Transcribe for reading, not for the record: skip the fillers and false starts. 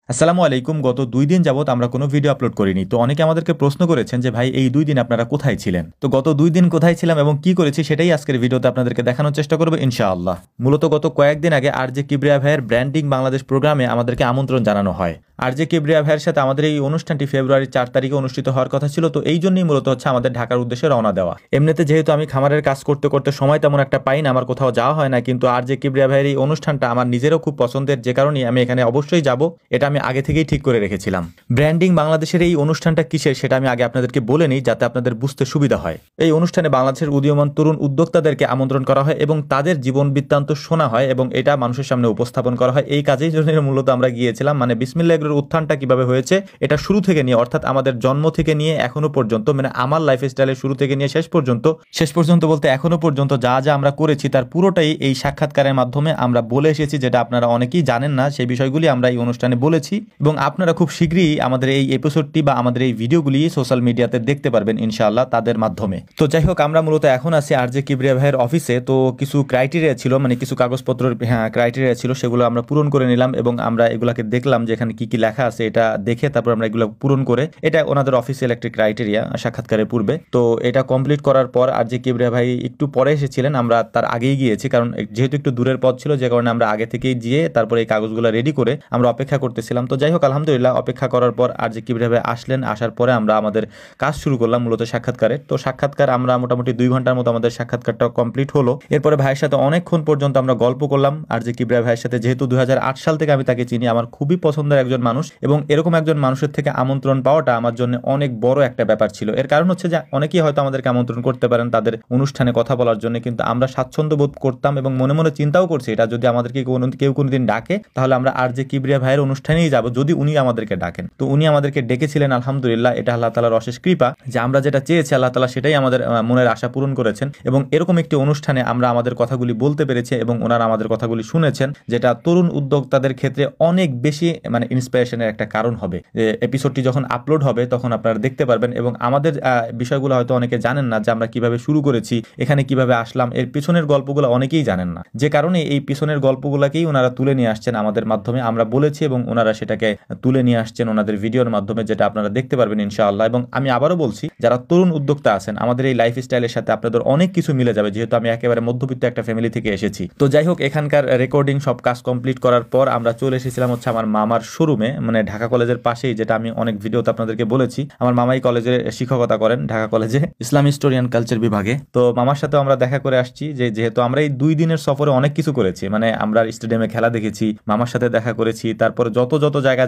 আসসালামু আলাইকুম। গত ২ দিন যাবত আমরা কোনো ভিডিও আপলোড করিনি। তো অনেকে আমাদেরকে প্রশ্ন করেছেন যে ভাই এই ২ দিন আপনারা কোথায় ছিলেন? তো গত ২ দিন কোথায় ছিলাম এবং কি করেছি সেটাই আজকের ভিডিওতে আপনাদেরকে দেখানোর চেষ্টা করব ইনশাআল্লাহ। মূলত গত কয়েকদিন আগে আরজে কিবরিয়া ভাইয়ের ব্র্যান্ডিং বাংলাদেশ প্রোগ্রামে আমাদেরকে আমন্ত্রণ জানানো হয়। আরজে কিবরিয়া ভাইয়ের সাথে আমাদের এই অনুষ্ঠানটি ফেব্রুয়ারির ৪ তারিখে অনুষ্ঠিত হওয়ার কথা ছিল। তো এইজন্যই মূলত হচ্ছে আমাদের ঢাকার উদ্দেশ্যে রওনা দেওয়া। এমনিতে যেহেতু আমি খামারের কাজ করতে, করতে সময় তেমন একটা পাই না, আমার কোথাও যাওয়া হয় না। কিন্তু আরজে কিবরিয়া ভাইয়ের এই অনুষ্ঠানটা আমার নিজেরও খুব পছন্দের, যে কারণেই আমি এখানে অবশ্যই যাব। এটা আমি আগে থেকেই ঠিক করে রেখেছিলাম। ব্র্যান্ডিং বাংলাদেশের এই অনুষ্ঠানটা কিসের সেটা আমি আগে আপনাদেরকে বলে নিই, যাতে আপনাদের বুঝতে সুবিধা হয়। এই অনুষ্ঠানে বাংলাদেশের উদীয়মান তরুণ উদ্যোক্তাদেরকে আমন্ত্রণ করা হয় এবং তাদের জীবন বৃত্তান্ত শোনা হয় এবং এটা মানুষের সামনে উপস্থাপন করা হয়। এই কাজেই জন্য মূলত আমরা গিয়েছিলাম। মানে বিসমিল্লাহ এর উত্থানটা কিভাবে হয়েছে এটা শুরু থেকে নিয়ে, অর্থাৎ আমাদের জন্ম থেকে নিয়ে এখনো পর্যন্ত, মানে আমার লাইফস্টাইলের শুরু থেকে নিয়ে শেষ পর্যন্ত বলতে এখনো পর্যন্ত যা যা আমরা করেছি তার পুরোটাই এই সাক্ষাৎকারের মাধ্যমে আমরা বলে এসেছি, যেটা আপনারা অনেকেই জানেন না। সেই বিষয়গুলি আমরা এই অনুষ্ঠানে বলেছি এবং আপনারা খুব শীঘ্রই আমাদের এই এপিসোডটি বা আমাদের এই ভিডিওগুলি সোশ্যাল মিডিয়াতে দেখতে পারবেন ইনশাআল্লাহ তাদের মাধ্যমে। তো যাই হোক, আমরা মূলত এখন আছি আরজে কিবরিয়া ভাইয়ের অফিসে। তো কিছু ক্রাইটেরিয়া ছিল, মানে কিছু কাগজপত্রের ক্রাইটেরিয়া ছিল, সেগুলো আমরা পূরণ করে নিলাম এবং আমরা এগুলাকে দেখলাম যে এখানে কি কি লেখা আছে। এটা দেখে তারপর আমরা এগুলো পূরণ করে, এটা ওনাদের অফিসিয়াল একটি ক্রাইটেরিয়া সাক্ষাৎকারের পূর্বে। তো এটা কমপ্লিট করার পর আরজে কিবরিয়া ভাই একটু পরে এসেছিলেন, আমরা তার আগেই গিয়েছি, কারণ যেহেতু একটু দূরের পথ ছিল, যে কারণে আমরা আগে থেকেই গিয়ে তারপরে এই কাগজগুলো রেডি করে আমরা অপেক্ষা করতেছিলাম। তো যাই হোক, আলহামদুলিল্লাহ অপেক্ষা করার পর আরজে কিবরিয়া ভাই আসলেন। আসার পরে আমরা আমাদের কাজ শুরু করলাম মূলত সাক্ষাৎকারে। তো সাক্ষাৎকার আমরা মোটামুটি ২ ঘন্টার মতো আমাদের সাক্ষাৎকারটা কমপ্লিট হলো। এরপরে ভাইয়ের সাথে অনেকক্ষণ পর্যন্ত আমরা গল্প করলাম। আরজে কিবরিয়া ভাইয়ের সাথে, যেহেতু ২০০৮ সাল থেকে আমি তাকে চিনি, আমার খুবই পছন্দের একজন মানুষ এবং এরকম একজন মানুষের থেকে আমন্ত্রণ পাওয়াটা আমার জন্য অনেক বড় একটা ব্যাপার ছিল। এর কারণ হচ্ছে যে অনেকেই হয়তো আমাদেরকে আমন্ত্রণ করতে পারেন তাদের অনুষ্ঠানে কথা বলার জন্য, কিন্তু আমরা স্বাচ্ছন্দ্য বোধ করতাম এবং মনে মনে চিন্তাও করছি এটা যদি আমাদেরকে কেউ কোনোদিন ডাকে তাহলে আমরা আরজে কিবরিয়া ভাইয়ের অনুষ্ঠানেই যাব, যদি উনি আমাদেরকে ডাকেন। তো উনি আমাদেরকে ডেকেছিলেন, আলহামদুলিল্লাহ। এটা আল্লাহ তাআলার অশেষ কৃপা যে আমরা যেটা চেয়েছি আল্লাহ তাআলা সেটাই আমাদের মনের আশা পূরণ করেছেন এবং এরকম একটি অনুষ্ঠানে আমরা আমাদের কথাগুলি বলতে পেরেছি এবং ওনারা আমাদের কথাগুলি শুনেছেন, যেটা তরুণ উদ্যোক্তাদের ক্ষেত্রে অনেক বেশি মানে ইন্সপিরেশনের একটা কারণ হবে। এপিসোডটি যখন আপলোড হবে তখন আপনারা দেখতে পারবেন এবং আমাদের বিষয়গুলো হয়তো অনেকে জানেন না, যে আমরা কিভাবে শুরু করেছি, এখানে কিভাবে আসলাম, এর পিছনের গল্পগুলো অনেকেই জানেন না, যে কারণে এই পিছনের গল্পগুলোকেই ওনারা তুলে নিয়ে আসছেন আমাদের মাধ্যমে। আমরা বলেছি এবং ওনারা সেটাকে তুলে নিয়ে আসছেন ওনাদের ভিডিওর মাধ্যমে, যেটা আপনারা দেখতে পারবেন ইনশাআল্লাহ। এবং আমি আবারও বলছি, যারা তরুণ উদ্যোক্তা আছেন, আমাদের এই লাইফস্টাইলের সাথে আপনাদের অনেক কিছু মিলে যাবে, যেহেতু আমি একেবারে মধ্যবিত্ত একটা ফ্যামিলি থেকে এসেছি। তো যাই হোক, এখানকার রেকর্ডিং সব কাজ কমপ্লিট করার পর আমরা চলে এসেছিলাম হচ্ছে আমার মামার শোরুমে, মানে ঢাকা কলেজের পাশেই, যেটা আমি অনেক ভিডিওতে আপনাদেরকে বলেছি। আমার মামাই কলেজে শিক্ষকতা করেন, ঢাকা কলেজে ইসলাম হিস্টোরি অ্যান্ড কালচার বিভাগে। তো মামার সাথে আমরা দেখা করে আসছি, যেহেতু আমরা এই ২ দিনের সফরে অনেক কিছু করেছি, মানে আমরা স্টেডিয়ামে খেলা দেখেছি, মামার সাথে দেখা করেছি, তারপরে যত যত জায়গা